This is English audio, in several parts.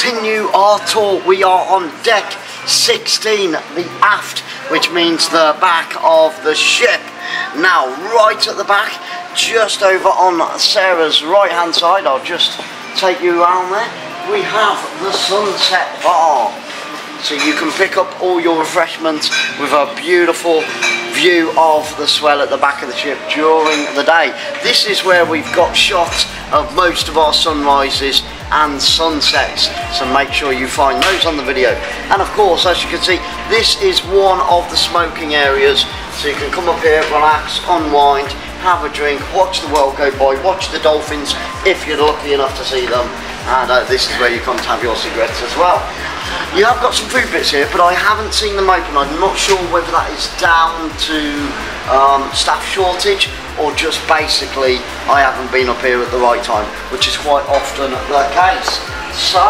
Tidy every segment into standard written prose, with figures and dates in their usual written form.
continue our tour. We are on deck 16, the aft, which means the back of the ship. Now, right at the back, just over on Sarah's right hand side, I'll just take you around there, we have the sunset bar. So you can pick up all your refreshments with a beautiful view of the swell at the back of the ship during the day. This is where we've got shots of most of our sunrises and sunsets, so make sure you find those on the video. And of course, as you can see, this is one of the smoking areas, so you can come up here, relax, unwind, have a drink, watch the world go by, watch the dolphins if you're lucky enough to see them, and this is where you come to have your cigarettes as well. You have got some food bits here, but I haven't seen them open. I'm not sure whether that is down to staff shortage or just basically I haven't been up here at the right time, which is quite often the case. So,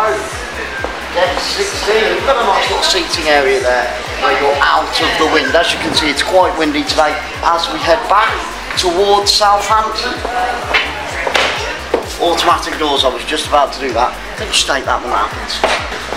deck 16, we've got a nice little seating area there where you're out of the wind. As you can see, it's quite windy today as we head back towards Southampton. Automatic doors, I was just about to do that. Didn't state that when that happens.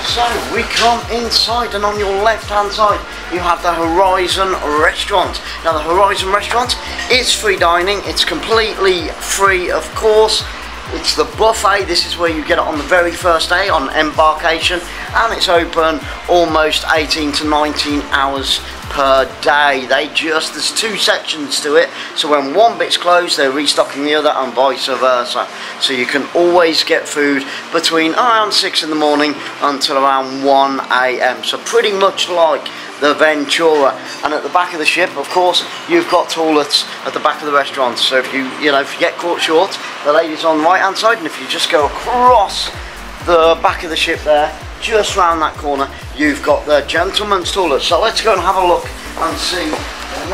So we come inside, and on your left hand side you have the Horizon Restaurant. Now the Horizon Restaurant is free dining, it's completely free of course. It's the buffet. This is where you get it on the very first day on embarkation, and it's open almost 18 to 19 hours per day. There's two sections to it, so when one bit's closed they're restocking the other and vice versa, so you can always get food between around 6 in the morning until around 1 AM, so pretty much like the Ventura. And at the back of the ship, of course, you've got toilets at the back of the restaurant, so if you get caught short, the lady's on the right hand side, and if you just go across the back of the ship there, just round that corner, you've got the gentleman's toilet. So let's go and have a look and see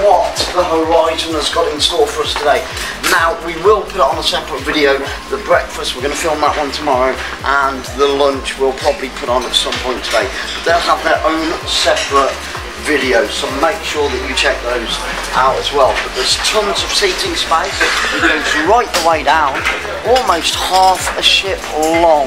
what the Horizon has got in store for us today. Now, we will put it on a separate video. The breakfast, we're going to film that one tomorrow, and the lunch we'll probably put on at some point today. But they'll have their own separate videos, so make sure that you check those out as well. But there's tons of seating space. It goes right the way down, almost half a ship long.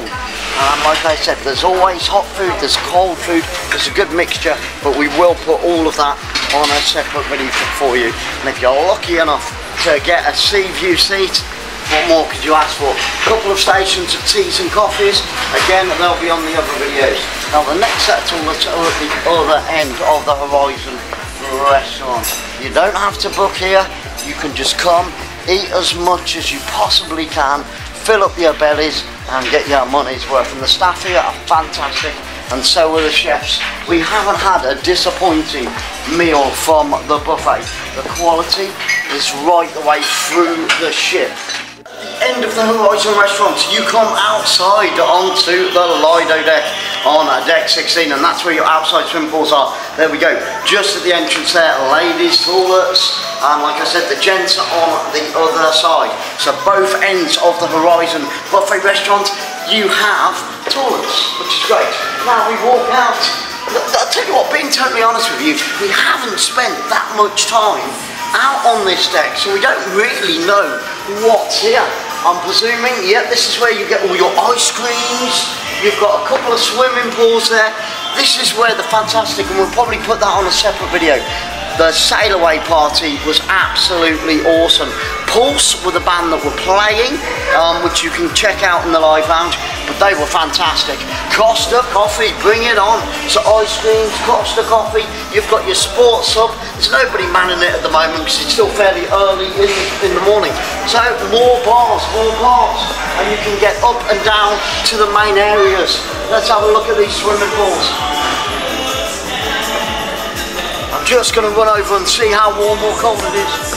Like I said, there's always hot food, there's cold food, there's a good mixture, but we will put all of that on a separate video for you. And if you're lucky enough to get a sea view seat, what more could you ask for? A couple of stations of teas and coffees, again they'll be on the other videos. Now the next set of toilets are at the other end of the Horizon Restaurant. You don't have to book here, you can just come, eat as much as you possibly can, fill up your bellies and get your money's worth. And the staff here are fantastic, and so are the chefs. We haven't had a disappointing meal from the buffet. The quality is right the way through the ship. End of the Horizon Restaurant, you come outside onto the Lido deck on deck 16, and that's where your outside swim pools are. There we go, just at the entrance there, ladies toilets, and like I said, the gents are on the other side. So both ends of the Horizon Buffet Restaurant, you have toilets, which is great. Now we walk out. I'll tell you what, being totally honest with you, we haven't spent that much time out on this deck, so we don't really know what's here. I'm presuming, yeah, this is where you get all your ice creams. You've got a couple of swimming pools there. This is where the fantastic, and we'll probably put that on a separate video, the sail away party was absolutely awesome. Pulse were the band that were playing, which you can check out in the live lounge, but they were fantastic. Costa Coffee, bring it on. So ice creams, Costa Coffee, you've got your sports sub. There's nobody manning it at the moment because it's still fairly early in the morning. So more bars, and you can get up and down to the main areas. Let's have a look at these swimming pools. I'm just going to run over and see how warm or cold it is.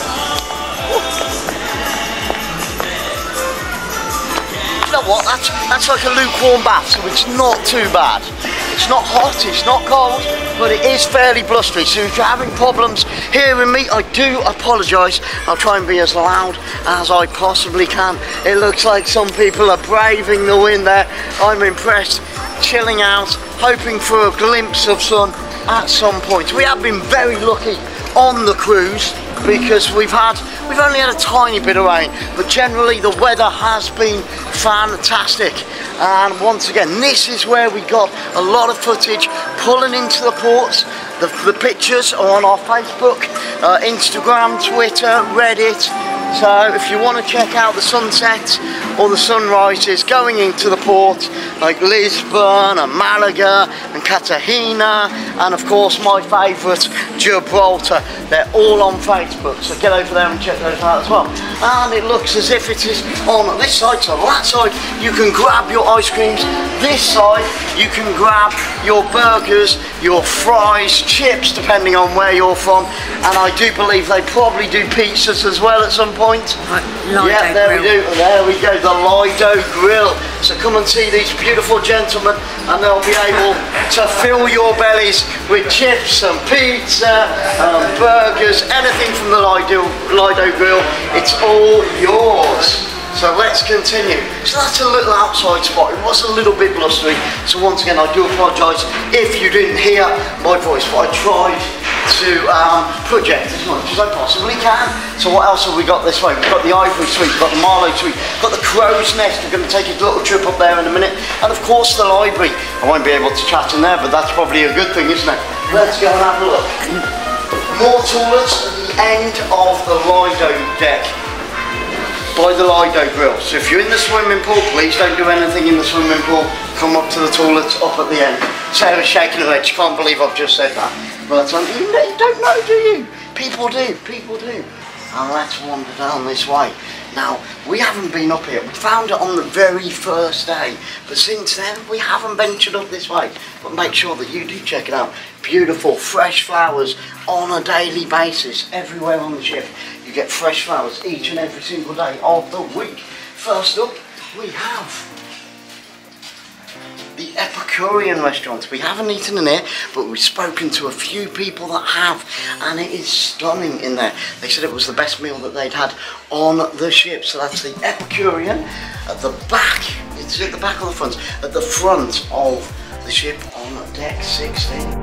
You know what, that's like a lukewarm bath, so it's not too bad. It's not hot, it's not cold, but it is fairly blustery, so if you're having problems hearing me, I do apologise. I'll try and be as loud as I possibly can. It looks like some people are braving the wind there. I'm impressed, chilling out, hoping for a glimpse of sun at some point. We have been very lucky on the cruise because we've had We've only had a tiny bit of rain, but generally the weather has been fantastic. And once again, this is where we got a lot of footage pulling into the ports. The pictures are on our Facebook, Instagram, Twitter, Reddit. So if you want to check out the sunsets or the sunrises going into the port, like Lisbon and Malaga and Cartagena, and of course my favourite, Gibraltar, they're all on Facebook, so get over there and check those out as well. And it looks as if it is on this side, so that side you can grab your ice creams, this side you can grab your burgers, your fries, chips, depending on where you're from, and I do believe they probably do pizzas as well at some point. Yeah, there we do. There we go, the Lido Grill. So come and see these beautiful gentlemen, and they'll be able to fill your bellies with chips and pizza and burgers, anything from the Lido Grill. It's all yours. So let's continue. So that's a little outside spot. It was a little bit blustery. So once again, I do apologise if you didn't hear my voice, but I tried to project as much as I possibly can. So what else have we got this way? We've got the Ivory suite, we've got the Marlo suite, we've got the Crow's Nest. We're going to take a little trip up there in a minute. And of course the library. I won't be able to chat in there, but that's probably a good thing, isn't it? Let's go and have a look. More toilets at the end of the Lido deck, by the Lido Grill. So if you're in the swimming pool, please don't do anything in the swimming pool. Come up to the toilets up at the end. Sarah's shaking her head. She can't believe I've just said that. But you don't know, do you? People do, people do. And let's wander down this way. Now, we haven't been up here. We found it on the very first day. But since then, we haven't ventured up this way. But make sure that you do check it out. Beautiful, fresh flowers on a daily basis. Everywhere on the ship, you get fresh flowers each and every single day of the week. First up, we have the Epicurean restaurant. We haven't eaten in here, but we've spoken to a few people that have, and it is stunning in there. They said it was the best meal that they'd had on the ship. So that's the Epicurean at the back. It's at the back or the front? At the front of the ship on deck 16.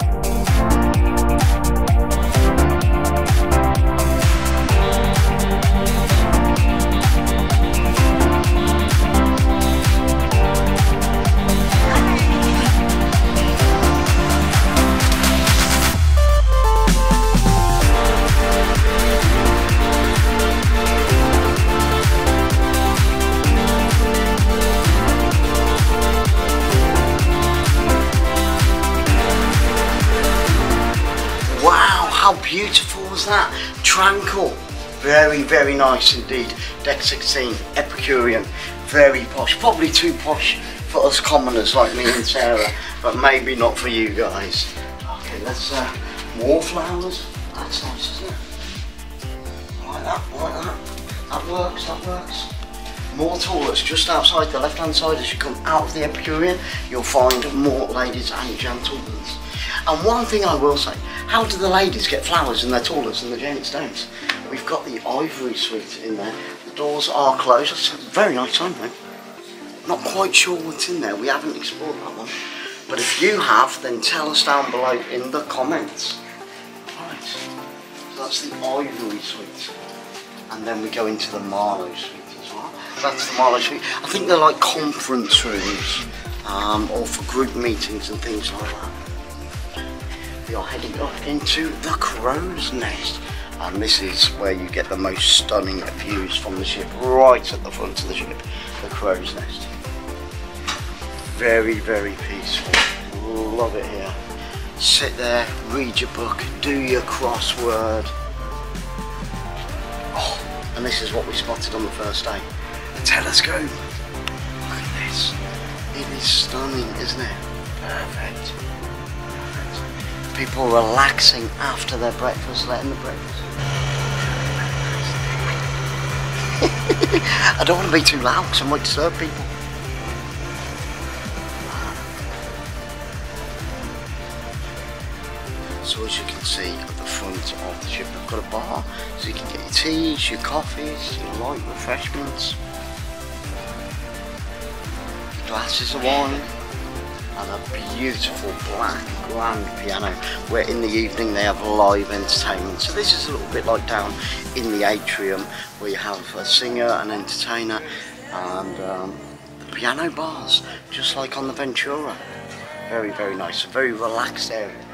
How beautiful was that? Tranquil. Very, very nice indeed. Deck 16, Epicurean. Very posh. Probably too posh for us commoners like me and Sarah, but maybe not for you guys. Okay, let's more flowers. That's nice, isn't it? Like that, like that. That works, that works. More toilets just outside the left hand side. As you come out of the Epicurean, you'll find more ladies and gentlemen. And one thing I will say, how do the ladies get flowers in their toilets and the gents don't? We've got the Ivory suite in there. The doors are closed. That's a very nice sign though. Not quite sure what's in there. We haven't explored that one. But if you have, then tell us down below in the comments. Right, so that's the Ivory suite. And then we go into the Marlo suite as well. That's the Marlo suite. I think they're like conference rooms, or for group meetings and things like that. We are heading up into the Crow's Nest, and this is where you get the most stunning views from the ship, right at the front of the ship, the Crow's Nest. Very, very peaceful. Love it here. Sit there, read your book, do your crossword. Oh, and this is what we spotted on the first day. The telescope. Look at this. It is stunning, isn't it? Perfect. People relaxing after their breakfast, letting the breakfast. I don't want to be too loud because I might disturb people. So as you can see at the front of the ship, we've got a bar, so you can get your teas, your coffees, your light refreshments, glasses of wine, and a beautiful black grand piano, where in the evening they have live entertainment. So this is a little bit like down in the atrium, where you have a singer, an entertainer, and the piano bars, just like on the Ventura. Very, very nice, a very relaxed area.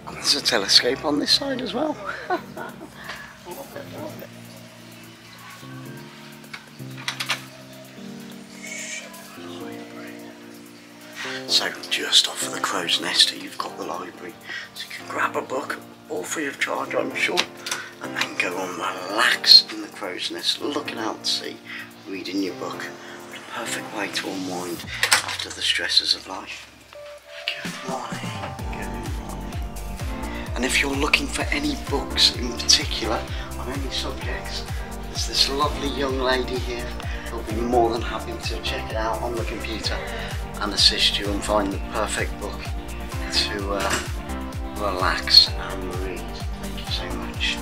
And there's a telescope on this side as well. Love it, love it. So just off of the Crow's Nest you've got the library, so you can grab a book, all free of charge I'm sure, and then go and relax in the Crow's Nest, looking out to sea, reading your book. What a perfect way to unwind after the stresses of life. Good morning, good morning. And if you're looking for any books in particular on any subjects, there's this lovely young lady here who'll be more than happy to check it out on the computer and assist you and find the perfect book to relax and read. Thank you so much.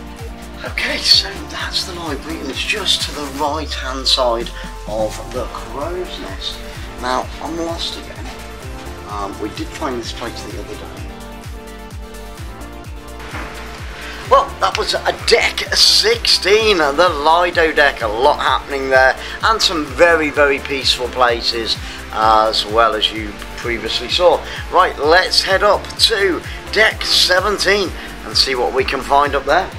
Okay, so that's the library, and it's just to the right hand side of the Crow's Nest. Now, I'm lost again. We did find this place the other day. Well, that was a deck 16, the Lido deck, a lot happening there, and some very, very peaceful places, as well as you previously saw. Right, let's head up to deck 17 and see what we can find up there.